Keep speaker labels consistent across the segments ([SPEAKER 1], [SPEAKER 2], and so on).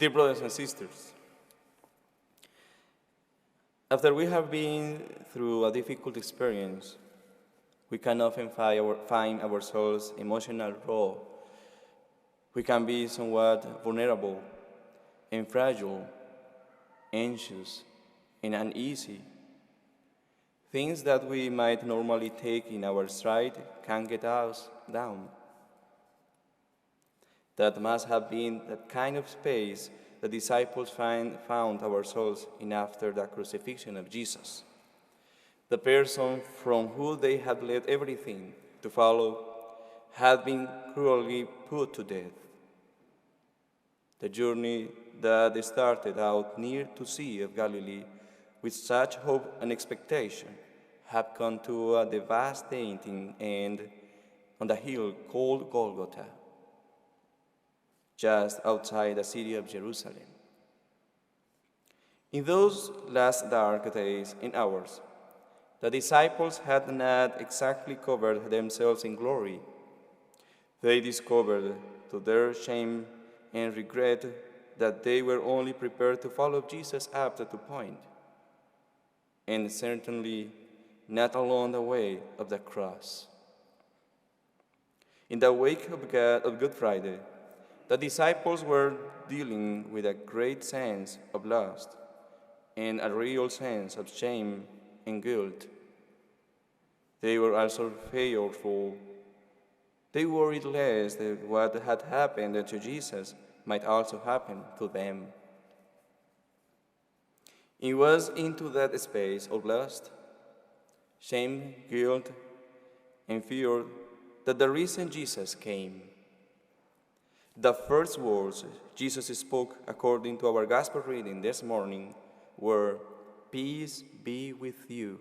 [SPEAKER 1] Dear brothers and sisters, after we have been through a difficult experience, we can often find ourselves emotionally raw. We can be somewhat vulnerable and fragile, anxious and uneasy. Things that we might normally take in our stride can get us down. That must have been that kind of space the disciples found ourselves in after the crucifixion of Jesus. The person from whom they had left everything to follow had been cruelly put to death. The journey that started out near to Sea of Galilee with such hope and expectation had come to a devastating end on the hill called Golgotha, just outside the city of Jerusalem. In those last dark days and hours, the disciples had not exactly covered themselves in glory. They discovered, to their shame and regret, that they were only prepared to follow Jesus up to the point, and certainly not along the way of the cross. In the wake of Good Friday, the disciples were dealing with a great sense of loss and a real sense of shame and guilt. They were also fearful. They worried lest what had happened to Jesus might also happen to them. It was into that space of lust, shame, guilt, and fear that the risen Jesus came. The first words Jesus spoke according to our gospel reading this morning were, "Peace be with you."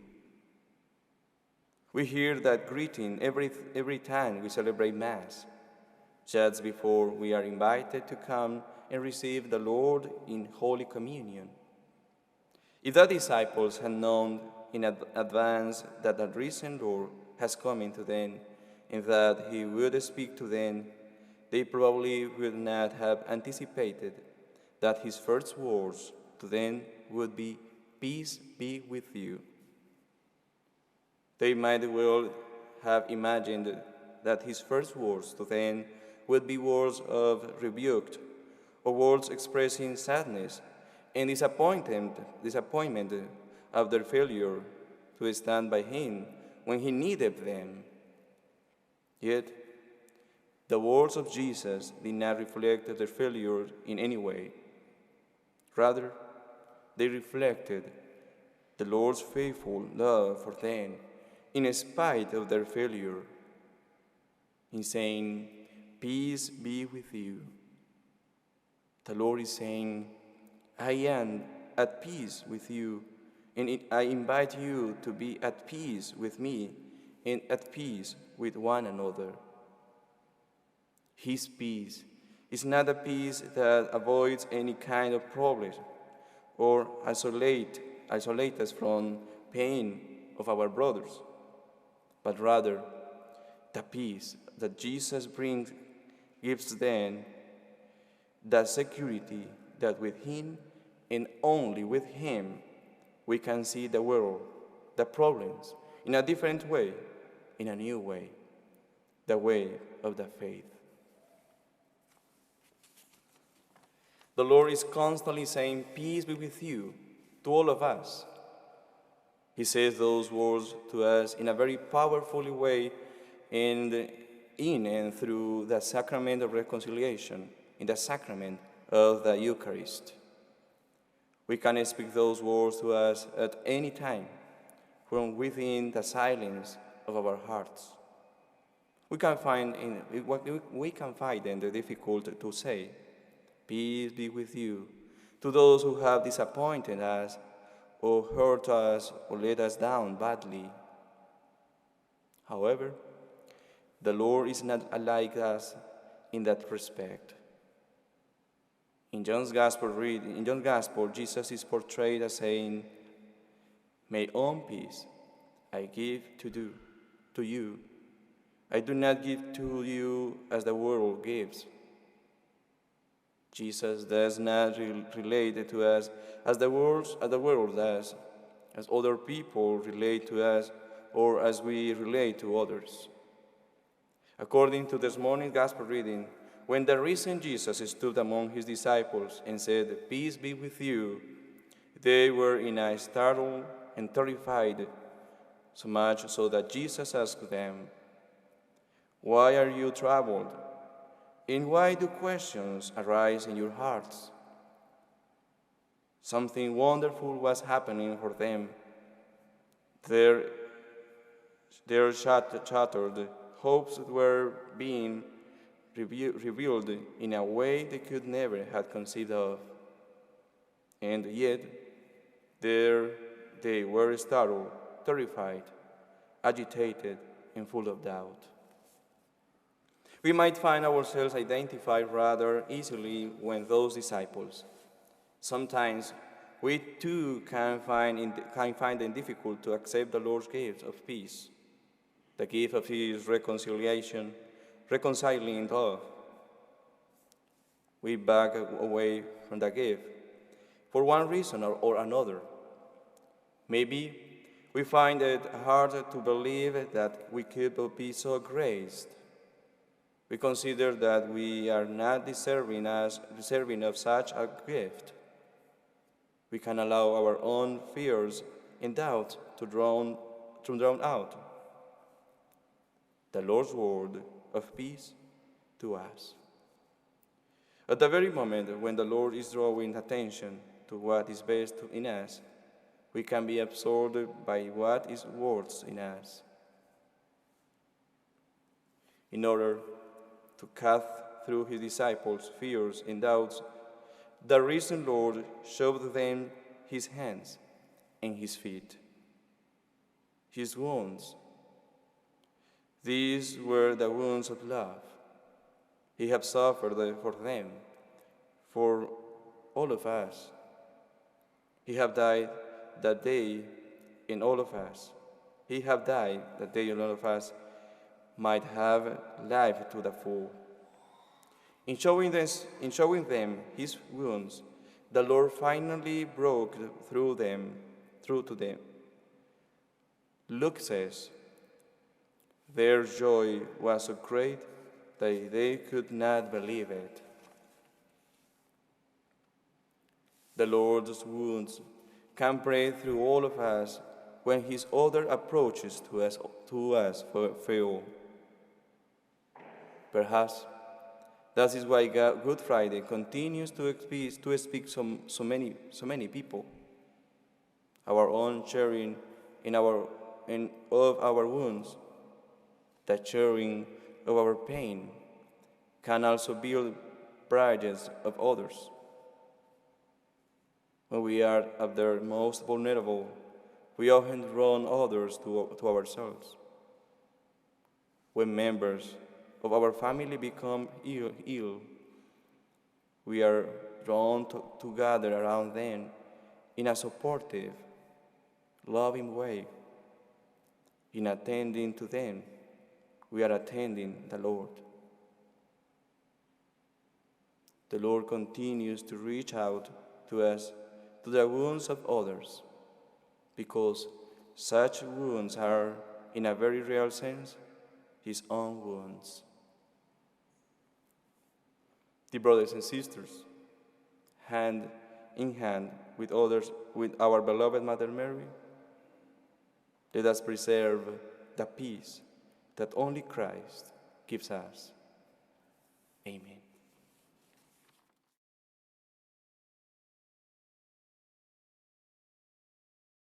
[SPEAKER 1] We hear that greeting every time we celebrate Mass, just before we are invited to come and receive the Lord in Holy Communion. If the disciples had known in advance that the risen Lord has come into them and that he would speak to them, they probably would not have anticipated that his first words to them would be, "Peace be with you." They might well have imagined that his first words to them would be words of rebuke or words expressing sadness and disappointment of their failure to stand by him when he needed them. Yet, the words of Jesus did not reflect their failure in any way. Rather, they reflected the Lord's faithful love for them in spite of their failure. In saying, "Peace be with you," the Lord is saying, "I am at peace with you, and I invite you to be at peace with me and at peace with one another." His peace is not a peace that avoids any kind of problem or isolate us from pain of our brothers, but rather the peace that Jesus gives them, the security that with him and only with him we can see the world, the problems, in a different way, in a new way, the way of the faith. The Lord is constantly saying, "Peace be with you," to all of us. He says those words to us in a very powerful way and in and through the sacrament of reconciliation, in the sacrament of the Eucharist. We can speak those words to us at any time from within the silence of our hearts. We can find it difficult to say, "Peace be with you," to those who have disappointed us or hurt us or let us down badly. However, the Lord is not like us in that respect. In John's Gospel, Jesus is portrayed as saying, "My own peace I give to you. I do not give to you as the world gives." Jesus does not relate to us as the world does, as other people relate to us, or as we relate to others. According to this morning's Gospel reading, when the risen Jesus stood among his disciples and said, "Peace be with you," they were in a startled and terrified, so much so that Jesus asked them, "Why are you troubled? And why do questions arise in your hearts?" Something wonderful was happening for them. Their shattered hopes were being revealed in a way they could never have conceived of. And yet, there they were startled, terrified, agitated, and full of doubt. We might find ourselves identified rather easily with those disciples. Sometimes we too can find it difficult to accept the Lord's gift of peace, the gift of his reconciling love. We back away from the gift for one reason or another. Maybe we find it hard to believe that we could be so graced. We consider that we are not deserving of such a gift. We can allow our own fears and doubts to drown out the Lord's word of peace to us. At the very moment when the Lord is drawing attention to what is best in us, we can be absorbed by what is worst in us. In order to cut through his disciples' fears and doubts, the risen Lord showed them his hands and his feet, his wounds. These were the wounds of love. He had suffered for them, for all of us. He had died that day in all of us. He had died that day in all of us might have life to the full. In showing them his wounds, the Lord finally broke through to them. Luke says, their joy was so great that they could not believe it. The Lord's wounds can break through all of us when his other approaches to us fail. Perhaps that is why Good Friday continues to speak so many people. Our own sharing of our wounds, the sharing of our pain, can also build bridges of others. When we are at their most vulnerable, we often draw others to ourselves. When members of our family become ill, we are drawn to gather around them in a supportive, loving way. In attending to them, we are attending the Lord. The Lord continues to reach out to us, to the wounds of others, because such wounds are, in a very real sense, his own wounds. Dear brothers and sisters, hand in hand with our beloved Mother Mary, let us preserve the peace that only Christ gives us. Amen.